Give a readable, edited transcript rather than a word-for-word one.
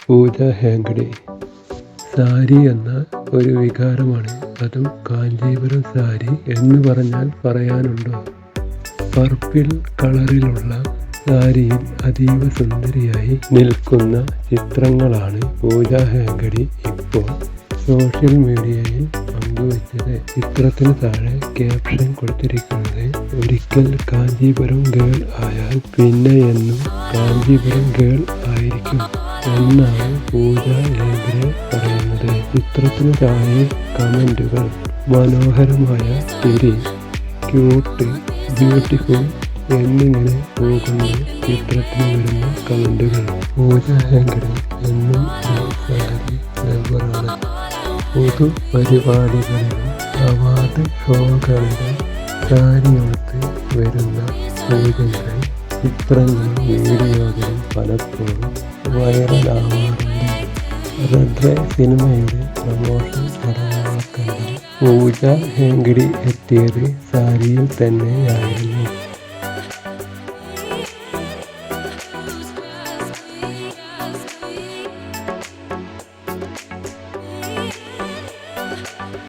പൂജ ഹെഗ്ഡെ. സാരി എന്ന ഒരു വികാരമാണ്, അതും കാഞ്ചീപുരം സാരി എന്ന് പറഞ്ഞാൽ പറയാനുണ്ടോ. പർപ്പിൾ കളറിലുള്ള സാരിയിൽ അതീവ സുന്ദരിയായി നിൽക്കുന്ന ചിത്രങ്ങളാണ് പൂജ ഹെഗ്ഡെ ഇപ്പോൾ സോഷ്യൽ മീഡിയയിൽ പങ്കുവച്ചത്. ചിത്രത്തിന് താഴെ ക്യാപ്ഷൻ കൊടുത്തിരിക്കുന്നത്, ഒരിക്കൽ കാഞ്ചീപുരം ഗേൾ ആയാൽ പിന്നെ എന്നും കാഞ്ചീപുരം ഗേൾ ആയിരിക്കും എന്നാണ് പൂജ ഹെഗ്ഡെ പറയുന്നത്. ചിത്രത്തിന് താഴെ കമന്റുകൾ, മനോഹരമായ തിരി, ക്യൂട്ട്, ബ്യൂട്ടിഫുൾ എന്നിങ്ങനെ പോകുന്ന ചിത്രത്തിന് വരുന്ന കമന്റുകൾ. പൂജ ഹെഗ്ഡെ എന്നും ഒരു സാരി ലവറാണ്. പൊതുപരിപാടികളിലും അവാർഡ് ഷോകളിലും സാരിയുടുത്ത് വരുന്ന പൂജയുടെ ചിത്രങ്ങളും വീഡിയോകളും പലപ്പോഴും വൈറലാവാറുണ്ട്. റെഡ് സിനിമയുടെ പ്രമോഷൻ ചടങ്ങുകൾക്കെല്ലാം പൂജ ഹെഗ്ഡെ എത്തിയത് സാരിയിൽ തന്നെയായിരുന്നു.